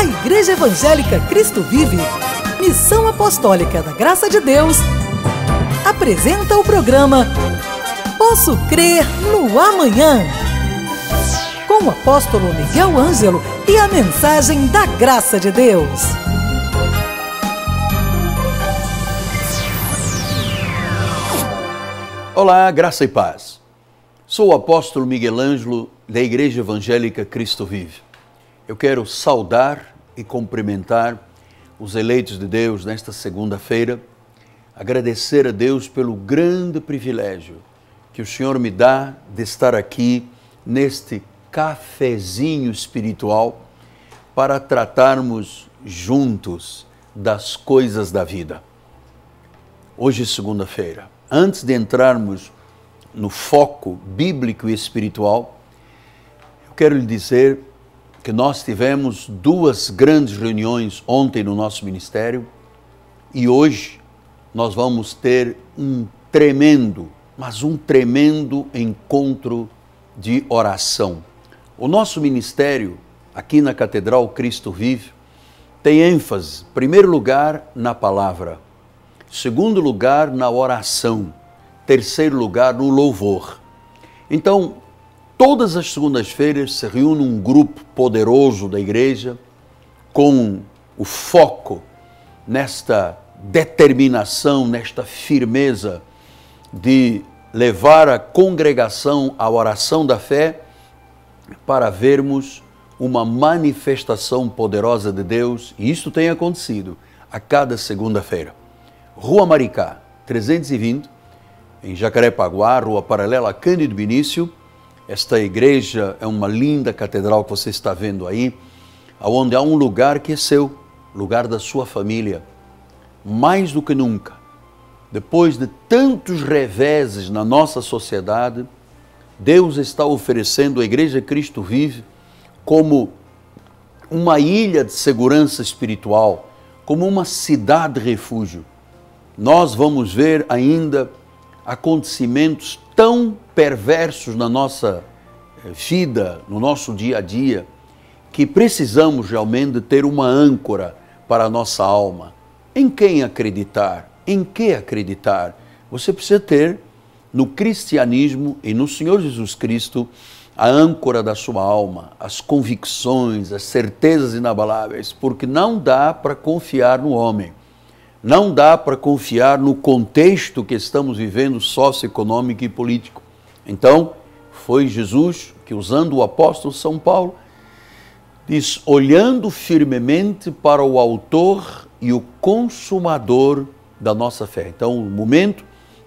A Igreja Evangélica Cristo Vive, Missão Apostólica da Graça de Deus, apresenta o programa Posso Crer no Amanhã, com o apóstolo Miguel Ângelo e a mensagem da Graça de Deus. Olá, graça e paz. Sou o apóstolo Miguel Ângelo da Igreja Evangélica Cristo Vive. Eu quero saudar e cumprimentar os eleitos de Deus nesta segunda-feira, agradecer a Deus pelo grande privilégio que o Senhor me dá de estar aqui neste cafezinho espiritual para tratarmos juntos das coisas da vida. Hoje é segunda-feira. Antes de entrarmos no foco bíblico e espiritual, eu quero lhe dizer que nós tivemos duas grandes reuniões ontem no nosso ministério e hoje nós vamos ter um tremendo encontro de oração. O nosso ministério aqui na Catedral Cristo Vive tem ênfase, em primeiro lugar, na palavra, segundo lugar, na oração, terceiro lugar, no louvor. Então, todas as segundas-feiras se reúne um grupo poderoso da igreja com o foco nesta determinação, nesta firmeza de levar a congregação à oração da fé para vermos uma manifestação poderosa de Deus, e isso tem acontecido a cada segunda-feira. Rua Maricá, 320, em Jacarepaguá, rua paralela a Cândido Vinícius. Esta igreja é uma linda catedral que você está vendo aí, onde há um lugar que é seu, lugar da sua família. Mais do que nunca, depois de tantos reveses na nossa sociedade, Deus está oferecendo a Igreja Cristo Vive como uma ilha de segurança espiritual, como uma cidade de refúgio. Nós vamos ver ainda acontecimentos tão perversos na nossa vida, no nosso dia a dia, que precisamos realmente ter uma âncora para a nossa alma. Em quem acreditar? Em que acreditar? Você precisa ter no cristianismo e no Senhor Jesus Cristo a âncora da sua alma, as convicções, as certezas inabaláveis, porque não dá para confiar no homem. Não dá para confiar no contexto que estamos vivendo socioeconômico e político. Então, foi Jesus que, usando o apóstolo São Paulo, diz, olhando firmemente para o autor e o consumador da nossa fé. Então, o momento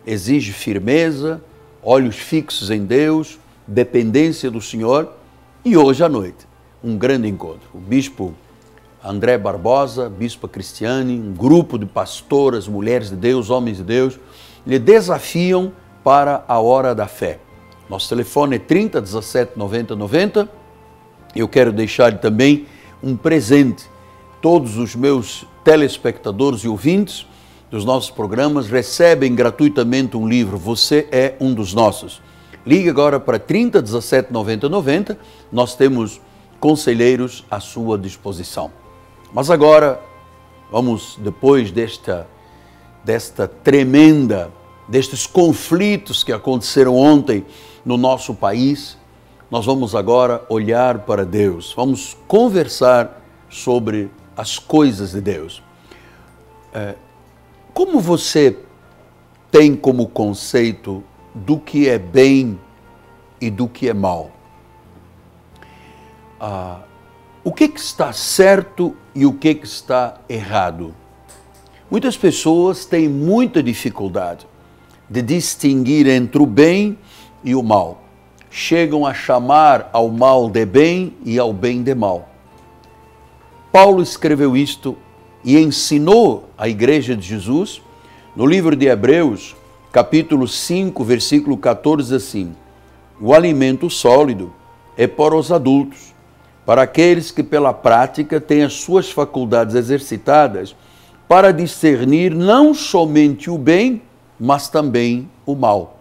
exige firmeza, olhos fixos em Deus, dependência do Senhor, e hoje à noite, um grande encontro. O bispo André Barbosa, bispa Cristiane, um grupo de pastoras, mulheres de Deus, homens de Deus, lhe desafiam para a hora da fé. Nosso telefone é 30 17 90 90. Eu quero deixar também um presente. Todos os meus telespectadores e ouvintes dos nossos programas recebem gratuitamente um livro. Você é um dos nossos. Ligue agora para 30 17 90 90. Nós temos conselheiros à sua disposição. Mas agora, vamos, depois destes conflitos que aconteceram ontem no nosso país, nós vamos agora olhar para Deus. Vamos conversar sobre as coisas de Deus. Como você tem como conceito do que é bem e do que é mal? O que está certo e o que está errado? Muitas pessoas têm muita dificuldade de distinguir entre o bem e o mal. Chegam a chamar ao mal de bem e ao bem de mal. Paulo escreveu isto e ensinou à Igreja de Jesus no livro de Hebreus, capítulo 5, versículo 14, assim: o alimento sólido é para os adultos, para aqueles que pela prática têm as suas faculdades exercitadas para discernir não somente o bem, mas também o mal.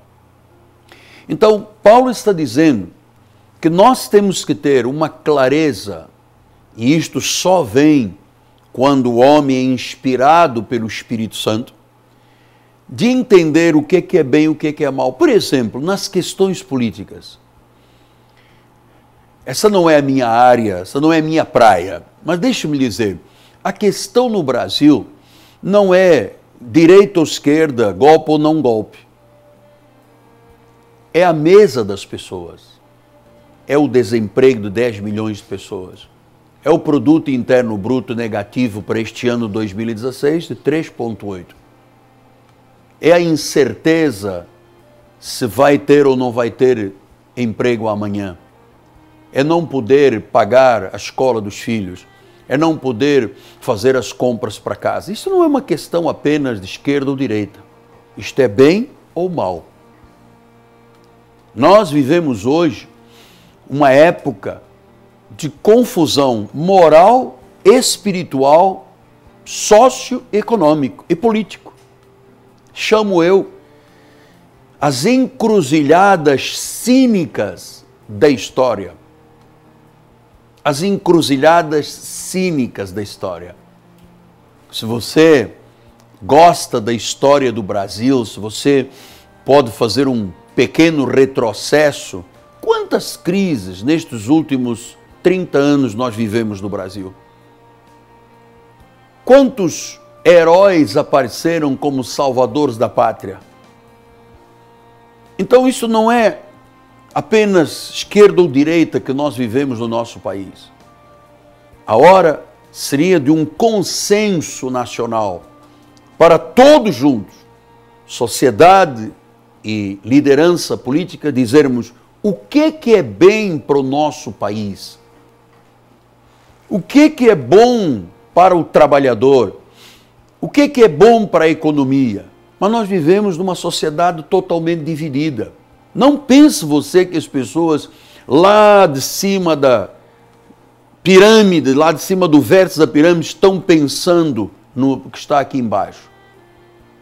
Então, Paulo está dizendo que nós temos que ter uma clareza e isto só vem quando o homem é inspirado pelo Espírito Santo, de entender o que é bem e o que é mal. Por exemplo, nas questões políticas. Essa não é a minha área, essa não é a minha praia, mas deixe-me dizer, a questão no Brasil não é direita ou esquerda, golpe ou não golpe. É a mesa das pessoas, é o desemprego de 10 milhões de pessoas, é o produto interno bruto negativo para este ano 2016 de 3,8. É a incerteza se vai ter ou não vai ter emprego amanhã. É não poder pagar a escola dos filhos, é não poder fazer as compras para casa. Isso não é uma questão apenas de esquerda ou direita. Isto é bem ou mal. Nós vivemos hoje uma época de confusão moral, espiritual, socioeconômico e político. Chamo eu as encruzilhadas cínicas da história. As encruzilhadas cínicas da história. Se você gosta da história do Brasil, se você pode fazer um pequeno retrocesso, quantas crises nestes últimos 30 anos nós vivemos no Brasil? Quantos heróis apareceram como salvadores da pátria? Então isso não é apenas esquerda ou direita que nós vivemos no nosso país. A hora seria de um consenso nacional para todos juntos, sociedade e liderança política, dizermos o que é bem para o nosso país, o que é bom para o trabalhador, o que é bom para a economia. Mas nós vivemos numa sociedade totalmente dividida. Não pense você que as pessoas lá de cima da pirâmide, lá de cima do vértice da pirâmide, estão pensando no que está aqui embaixo.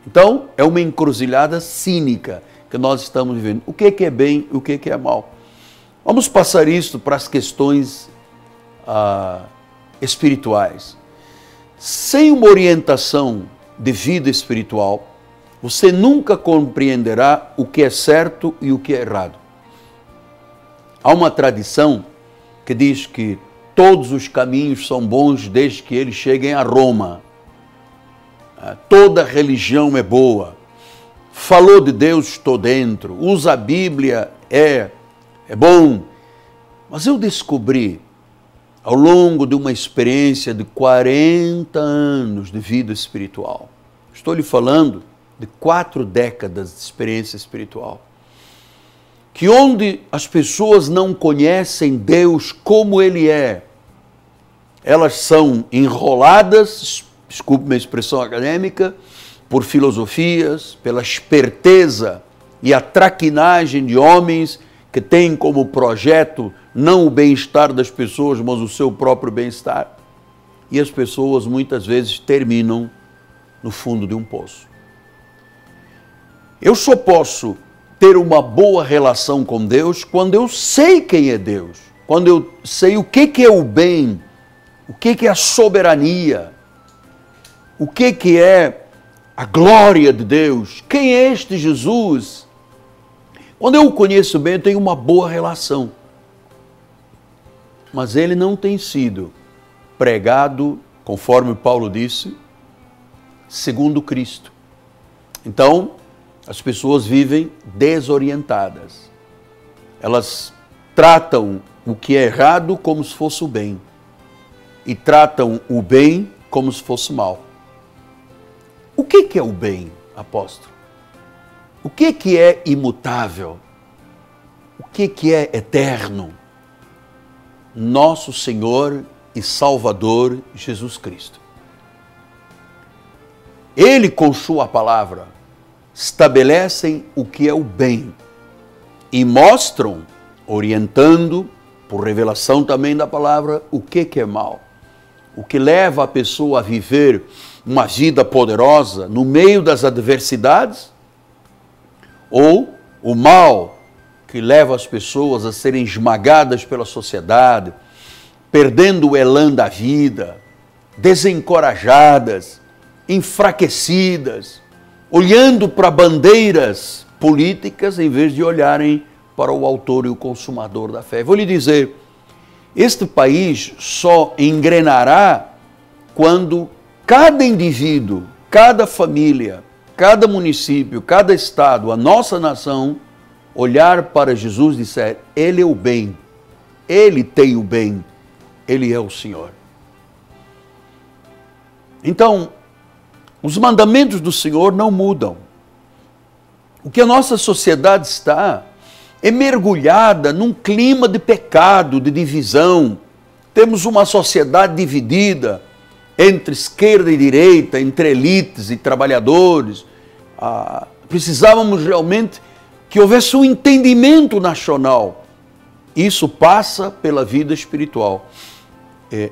Então, é uma encruzilhada cínica que nós estamos vivendo. O que é bem e o que é mal? Vamos passar isso para as questões espirituais. Sem uma orientação de vida espiritual, você nunca compreenderá o que é certo e o que é errado. Há uma tradição que diz que todos os caminhos são bons desde que eles cheguem a Roma. Toda religião é boa. Falou de Deus, estou dentro. Usa a Bíblia, é bom. Mas eu descobri, ao longo de uma experiência de 40 anos de vida espiritual, estou lhe falando de 4 décadas de experiência espiritual, que onde as pessoas não conhecem Deus como Ele é, elas são enroladas, desculpe-me a expressão acadêmica, por filosofias, pela esperteza e a traquinagem de homens que têm como projeto não o bem-estar das pessoas, mas o seu próprio bem-estar. E as pessoas muitas vezes terminam no fundo de um poço. Eu só posso ter uma boa relação com Deus quando eu sei quem é Deus, quando eu sei o que é o bem, o que é a soberania, o que é a glória de Deus, quem é este Jesus. Quando eu o conheço bem, eu tenho uma boa relação. Mas ele não tem sido pregado, conforme Paulo disse, segundo Cristo. Então, as pessoas vivem desorientadas. Elas tratam o que é errado como se fosse o bem. E tratam o bem como se fosse mal. O que é o bem, apóstolo? O que é imutável? O que é eterno? Nosso Senhor e Salvador Jesus Cristo. Ele, com sua palavra, estabelecem o que é o bem e mostram, orientando, por revelação também da palavra, o que é mal. O que leva a pessoa a viver uma vida poderosa no meio das adversidades, ou o mal que leva as pessoas a serem esmagadas pela sociedade, perdendo o elan da vida, desencorajadas, enfraquecidas, olhando para bandeiras políticas em vez de olharem para o autor e o consumador da fé. Vou lhe dizer, este país só engrenará quando cada indivíduo, cada família, cada município, cada estado, a nossa nação, olhar para Jesus e disser, Ele é o bem, Ele tem o bem, Ele é o Senhor. Então, os mandamentos do Senhor não mudam. O que a nossa sociedade está é mergulhada num clima de pecado, de divisão. Temos uma sociedade dividida entre esquerda e direita, entre elites e trabalhadores. Precisávamos realmente que houvesse um entendimento nacional. Isso passa pela vida espiritual.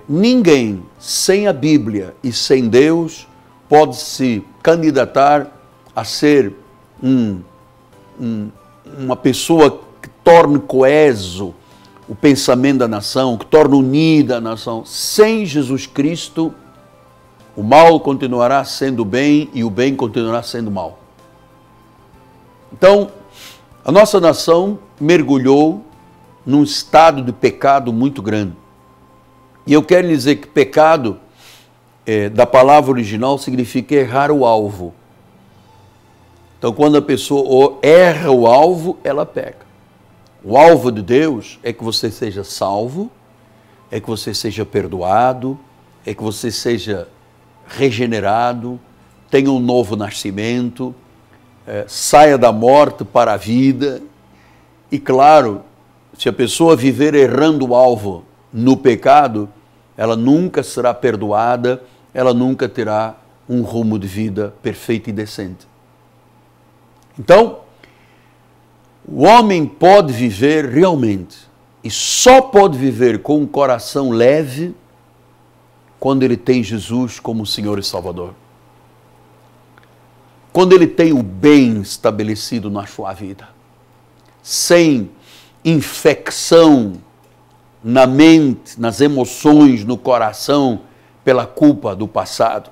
Ninguém sem a Bíblia e sem Deus pode se candidatar a ser uma pessoa que torne coeso o pensamento da nação, que torne unida a nação. Sem Jesus Cristo, o mal continuará sendo bem e o bem continuará sendo mal. Então, a nossa nação mergulhou num estado de pecado muito grande. E eu quero dizer que pecado, da palavra original, significa errar o alvo. Então, quando a pessoa erra o alvo, ela peca. O alvo de Deus é que você seja salvo, é que você seja perdoado, é que você seja regenerado, tenha um novo nascimento, saia da morte para a vida. E claro, se a pessoa viver errando o alvo no pecado, ela nunca será perdoada, ela nunca terá um rumo de vida perfeito e decente. Então, o homem pode viver realmente, e só pode viver com um coração leve, quando ele tem Jesus como Senhor e Salvador. Quando ele tem o bem estabelecido na sua vida, sem infecção na mente, nas emoções, no coração, pela culpa do passado.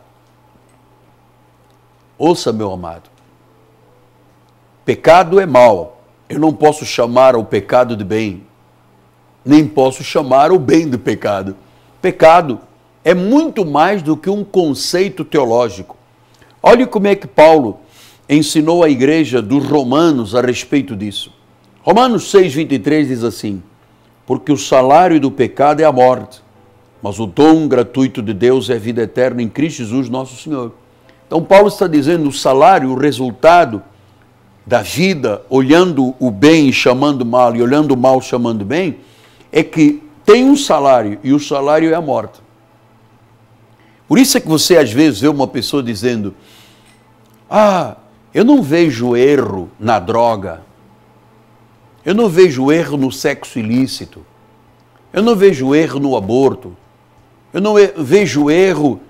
Ouça, meu amado, pecado é mal. Eu não posso chamar o pecado de bem, nem posso chamar o bem de pecado. Pecado é muito mais do que um conceito teológico. Olhe como é que Paulo ensinou a igreja dos Romanos a respeito disso. Romanos 6,23 diz assim, porque o salário do pecado é a morte, mas o dom gratuito de Deus é a vida eterna em Cristo Jesus nosso Senhor. Então Paulo está dizendo o salário, o resultado da vida, olhando o bem e chamando mal, e olhando o mal chamando bem, é que tem um salário, e o salário é a morte. Por isso é que você às vezes vê uma pessoa dizendo, eu não vejo erro na droga, eu não vejo erro no sexo ilícito, eu não vejo erro no aborto, eu não vejo erro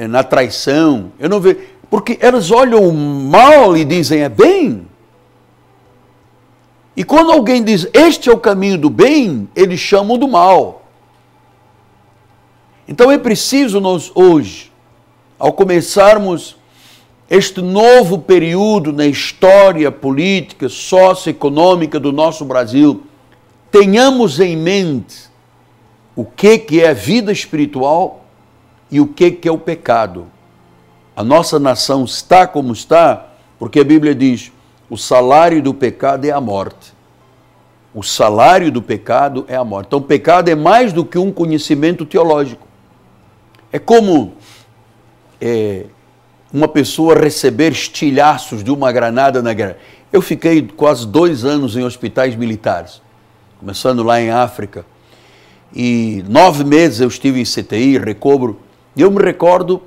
na traição, eu não vejo... Porque elas olham o mal e dizem, é bem. E quando alguém diz, este é o caminho do bem, eles chamam do mal. Então é preciso nós hoje, ao começarmos este novo período na história política, socioeconômica do nosso Brasil, tenhamos em mente o que é a vida espiritual e o que é o pecado. A nossa nação está como está, porque a Bíblia diz, o salário do pecado é a morte. O salário do pecado é a morte. Então, o pecado é mais do que um conhecimento teológico. É como uma pessoa receber estilhaços de uma granada na guerra. Eu fiquei quase 2 anos em hospitais militares, começando lá em África. E 9 meses eu estive em CTI, recobro. E eu me recordo,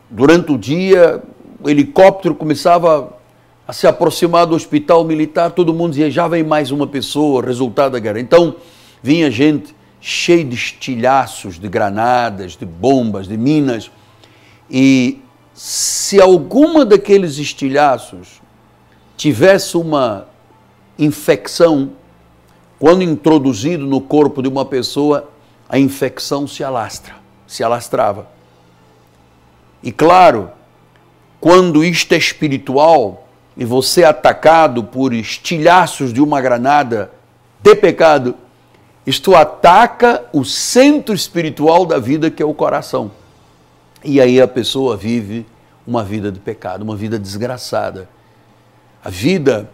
durante o dia, o helicóptero começava a se aproximar do hospital militar, todo mundo dizia, já vem mais uma pessoa, resultado da guerra. Então, vinha gente cheia de estilhaços, de granadas, de bombas, de minas. E se alguma daqueles estilhaços tivesse uma infecção, quando introduzido no corpo de uma pessoa, a infecção se alastrava. E claro, quando isto é espiritual e você é atacado por estilhaços de uma granada de pecado, isto ataca o centro espiritual da vida, que é o coração. E aí a pessoa vive uma vida de pecado, uma vida desgraçada. A vida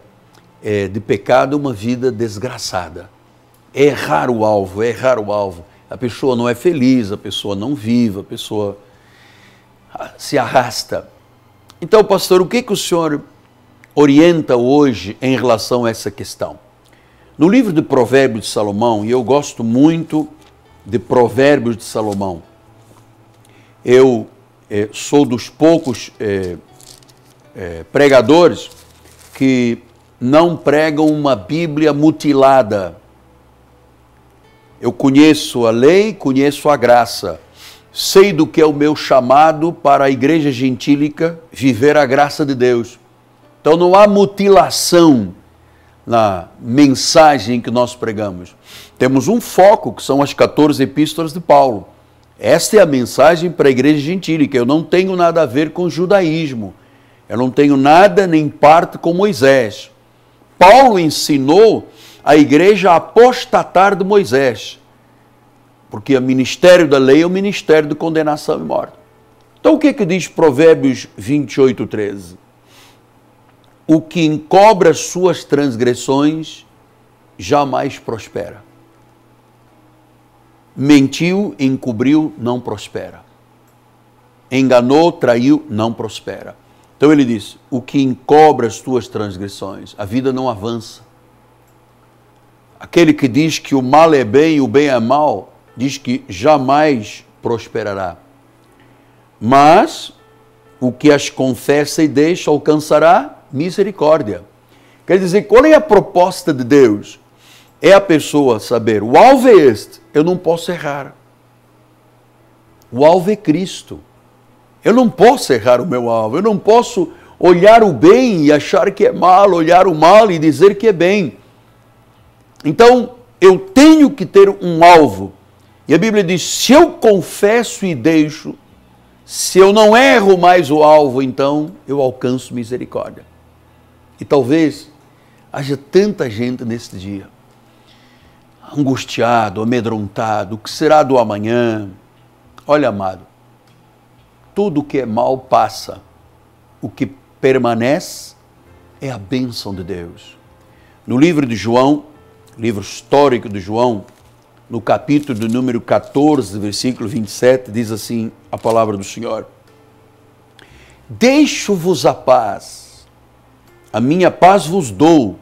de pecado é uma vida desgraçada. É errar o alvo, é errar o alvo. A pessoa não é feliz, a pessoa não vive, a pessoa se arrasta. Então, pastor, o que o senhor orienta hoje em relação a essa questão? No livro de Provérbios de Salomão, e eu gosto muito de Provérbios de Salomão, eu sou dos poucos pregadores que não pregam uma Bíblia mutilada. Eu conheço a lei, conheço a graça. Sei do que é o meu chamado para a igreja gentílica viver a graça de Deus. Então não há mutilação na mensagem que nós pregamos. Temos um foco, que são as 14 epístolas de Paulo. Esta é a mensagem para a igreja gentílica. Eu não tenho nada a ver com o judaísmo. Eu não tenho nada nem parte com Moisés. Paulo ensinou a igreja a apostatar de Moisés, porque o ministério da lei é o ministério de condenação e morte. Então o que diz Provérbios 28:13? O que encobre as suas transgressões jamais prospera. Mentiu, encobriu, não prospera. Enganou, traiu, não prospera. Então ele diz, o que encobre as tuas transgressões, a vida não avança. Aquele que diz que o mal é bem e o bem é mal, diz que jamais prosperará. Mas o que as confessa e deixa alcançará misericórdia. Quer dizer, qual é a proposta de Deus? É a pessoa saber, o alvo é este, eu não posso errar. O alvo é Cristo. Eu não posso errar o meu alvo, eu não posso olhar o bem e achar que é mal, olhar o mal e dizer que é bem. Então, eu tenho que ter um alvo. E a Bíblia diz, se eu confesso e deixo, se eu não erro mais o alvo, então eu alcanço misericórdia. E talvez haja tanta gente neste dia, angustiado, amedrontado, o que será do amanhã? Olha, amado, tudo que é mal passa, o que permanece é a bênção de Deus. No livro de João, livro histórico de João, no capítulo de número 14, versículo 27, diz assim a palavra do Senhor: deixo-vos a paz, a minha paz vos dou,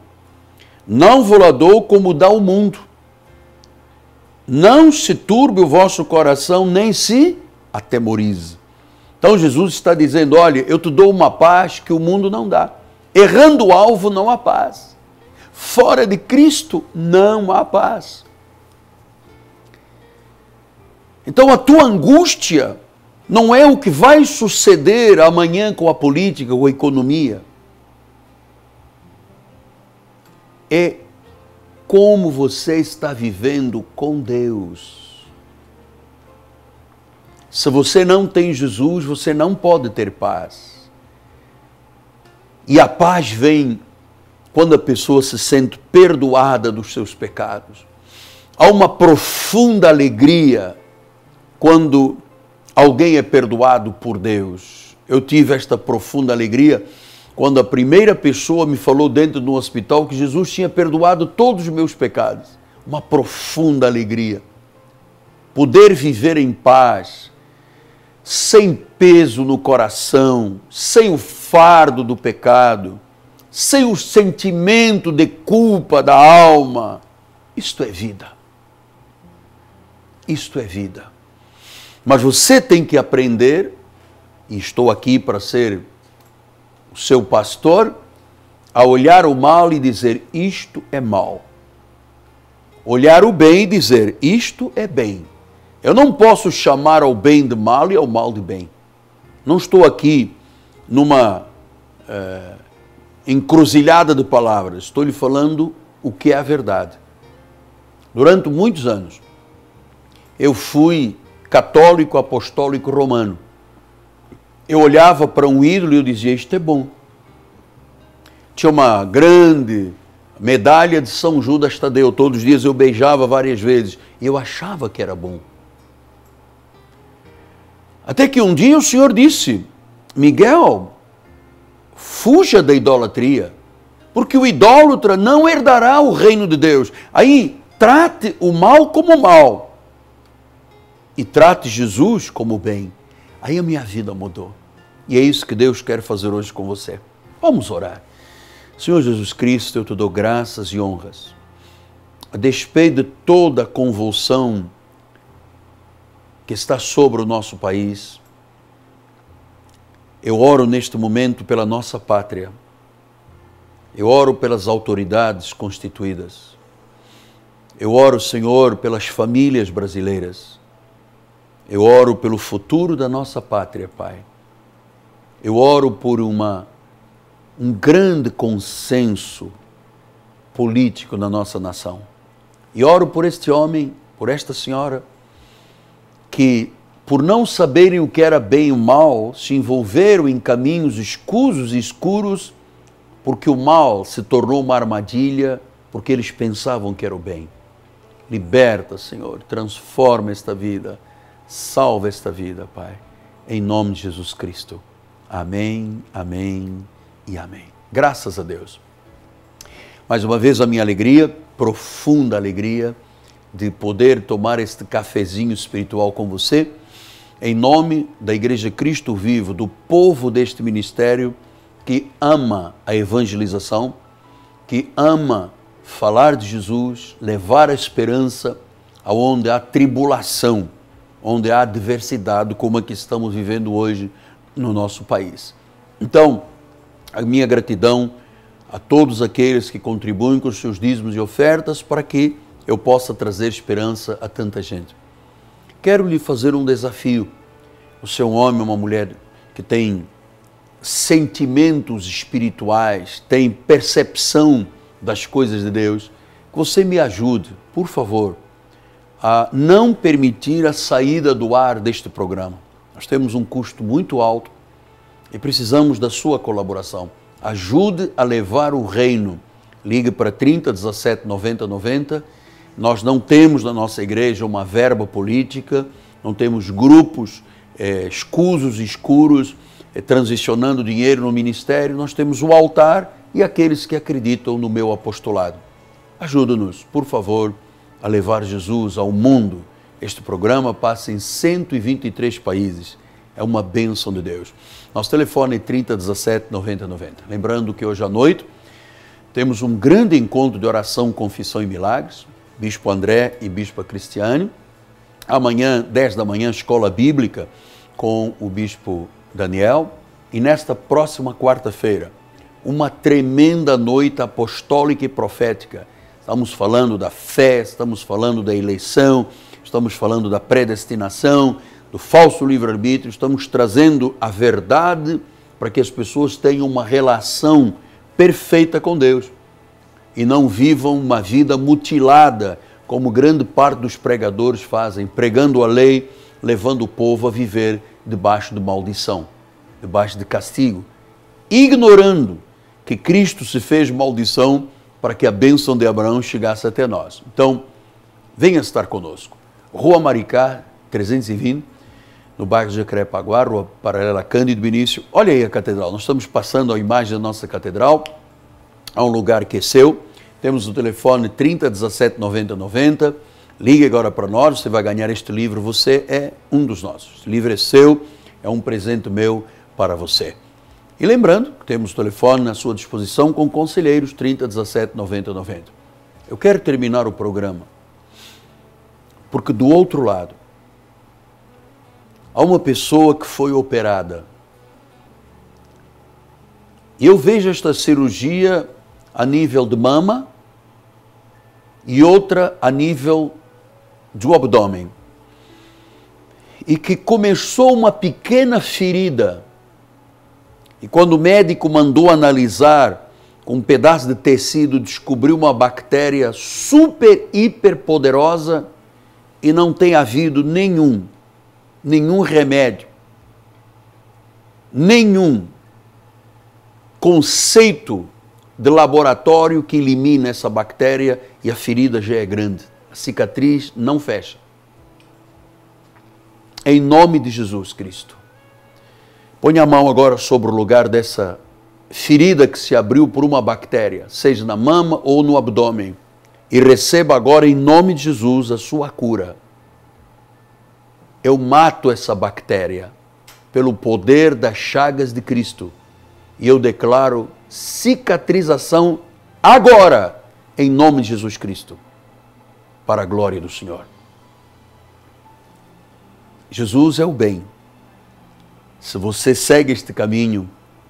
não vos a dou como dá o mundo. Não se turbe o vosso coração, nem se atemorize. Então Jesus está dizendo, olha, eu te dou uma paz que o mundo não dá. Errando o alvo não há paz. Fora de Cristo não há paz. Então a tua angústia não é o que vai suceder amanhã com a política ou a economia. É como você está vivendo com Deus. Se você não tem Jesus, você não pode ter paz. E a paz vem quando a pessoa se sente perdoada dos seus pecados. Há uma profunda alegria quando alguém é perdoado por Deus. Eu tive esta profunda alegria quando a primeira pessoa me falou dentro do hospital que Jesus tinha perdoado todos os meus pecados. Uma profunda alegria. Poder viver em paz, sem peso no coração, sem o fardo do pecado, sem o sentimento de culpa da alma. Isto é vida. Isto é vida. Mas você tem que aprender, e estou aqui para ser o seu pastor, a olhar o mal e dizer, isto é mal. Olhar o bem e dizer, isto é bem. Eu não posso chamar ao bem de mal e ao mal de bem. Não estou aqui numa encruzilhada de palavras. Estou lhe falando o que é a verdade. Durante muitos anos, eu fui católico apostólico romano. Eu olhava para um ídolo e eu dizia, isto é bom. Tinha uma grande medalha de São Judas Tadeu, todos os dias eu beijava várias vezes, e eu achava que era bom. Até que um dia o Senhor disse, Miguel, fuja da idolatria, porque o idólatra não herdará o reino de Deus. Aí, trate o mal como mal e trate Jesus como bem. Aí a minha vida mudou. E é isso que Deus quer fazer hoje com você. Vamos orar. Senhor Jesus Cristo, eu te dou graças e honras. A despeito de toda a convulsão que está sobre o nosso país, eu oro neste momento pela nossa pátria. Eu oro pelas autoridades constituídas. Eu oro, Senhor, pelas famílias brasileiras. Eu oro pelo futuro da nossa pátria, Pai. Eu oro por um grande consenso político na nossa nação. E oro por este homem, por esta senhora, que por não saberem o que era bem e o mal, se envolveram em caminhos escusos e escuros, porque o mal se tornou uma armadilha, porque eles pensavam que era o bem. Liberta, Senhor, transforma esta vida, salva esta vida, Pai, em nome de Jesus Cristo. Amém, amém e amém. Graças a Deus. Mais uma vez a minha alegria, profunda alegria, de poder tomar este cafezinho espiritual com você, em nome da Igreja Cristo Vivo, do povo deste ministério, que ama a evangelização, que ama falar de Jesus, levar a esperança aonde há tribulação, onde há adversidade, como a que estamos vivendo hoje no nosso país. Então, a minha gratidão a todos aqueles que contribuem com os seus dízimos e ofertas para que eu possa trazer esperança a tanta gente. Quero lhe fazer um desafio. Você é um homem, uma mulher que tem sentimentos espirituais, tem percepção das coisas de Deus, que você me ajude, por favor, a não permitir a saída do ar deste programa. Nós temos um custo muito alto e precisamos da sua colaboração. Ajude a levar o reino. Ligue para 30 17 90 90. Nós não temos na nossa igreja uma verba política, não temos grupos escusos e escuros transicionando dinheiro no ministério. Nós temos o altar e aqueles que acreditam no meu apostolado. Ajude-nos, por favor, a levar Jesus ao mundo. Este programa passa em 123 países. É uma bênção de Deus. Nosso telefone é 30 17 90 90. Lembrando que hoje à noite temos um grande encontro de oração, confissão e milagres. Bispo André e Bispa Cristiane. Amanhã, 10 da manhã, escola bíblica com o Bispo Daniel. E nesta próxima quarta-feira, uma tremenda noite apostólica e profética. Estamos falando da fé, estamos falando da eleição, estamos falando da predestinação, do falso livre-arbítrio, estamos trazendo a verdade para que as pessoas tenham uma relação perfeita com Deus e não vivam uma vida mutilada, como grande parte dos pregadores fazem, pregando a lei, levando o povo a viver debaixo de maldição, debaixo de castigo, ignorando que Cristo se fez maldição para que a bênção de Abraão chegasse até nós. Então, venha estar conosco. Rua Maricá, 320, no bairro de Jacarepaguá, rua paralela Cândido Benício. Olha aí a catedral, nós estamos passando a imagem da nossa catedral, a um lugar que é seu. Temos o telefone 30 17 90 90. Ligue agora para nós, você vai ganhar este livro, você é um dos nossos. Este livro é seu, é um presente meu para você. E lembrando que temos o telefone à sua disposição com conselheiros 30 17 90 90. Eu quero terminar o programa, porque do outro lado, há uma pessoa que foi operada. E eu vejo esta cirurgia a nível de mama e outra a nível do abdômen. E que começou uma pequena ferida. E quando o médico mandou analisar com um pedaço de tecido, descobriu uma bactéria super, hiper poderosa e não tem havido nenhum remédio, nenhum conceito de laboratório que elimine essa bactéria e a ferida já é grande. A cicatriz não fecha. Em nome de Jesus Cristo. Ponha a mão agora sobre o lugar dessa ferida que se abriu por uma bactéria, seja na mama ou no abdômen, e receba agora em nome de Jesus a sua cura. Eu mato essa bactéria pelo poder das chagas de Cristo e eu declaro cicatrização agora, em nome de Jesus Cristo, para a glória do Senhor. Jesus é o bem. Se você segue este caminho,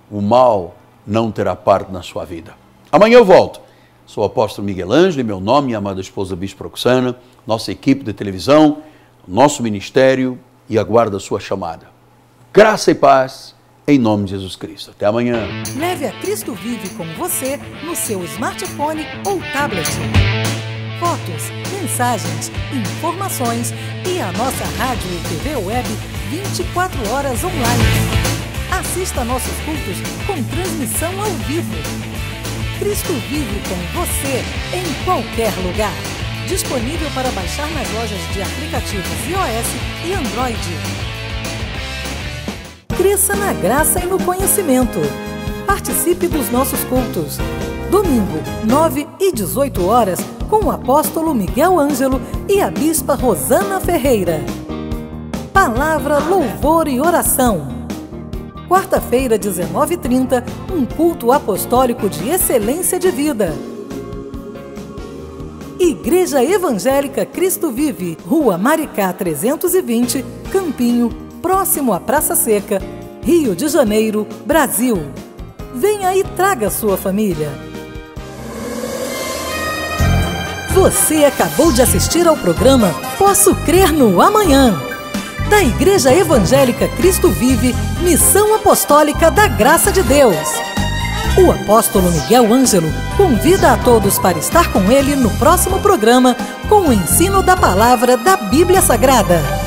o mal não terá parte na sua vida. Amanhã eu volto. Sou o apóstolo Miguel Ângelo, meu nome, minha amada esposa Bispo Roxana, nossa equipe de televisão, nosso ministério, e aguardo a sua chamada. Graça e paz, em nome de Jesus Cristo. Até amanhã. Leve a Cristo Vive com você no seu smartphone ou tablet. Fotos, mensagens, informações e a nossa rádio e TV web 24 horas online. Assista nossos cultos com transmissão ao vivo. Cristo Vive com você em qualquer lugar. Disponível para baixar nas lojas de aplicativos iOS e Android. Cresça na graça e no conhecimento. Participe dos nossos cultos. Domingo, 9 e 18 horas, com o apóstolo Miguel Ângelo e a bispa Rosana Ferreira. Palavra, louvor e oração. Quarta-feira, 19h30, um culto apostólico de excelência de vida. Igreja Evangélica Cristo Vive, Rua Maricá 320, Campinho, próximo à Praça Seca, Rio de Janeiro, Brasil. Venha e traga sua família. Você acabou de assistir ao programa Posso Crer no Amanhã, da Igreja Evangélica Cristo Vive, Missão Apostólica da Graça de Deus. O apóstolo Miguel Ângelo convida a todos para estar com ele no próximo programa com o ensino da palavra da Bíblia Sagrada.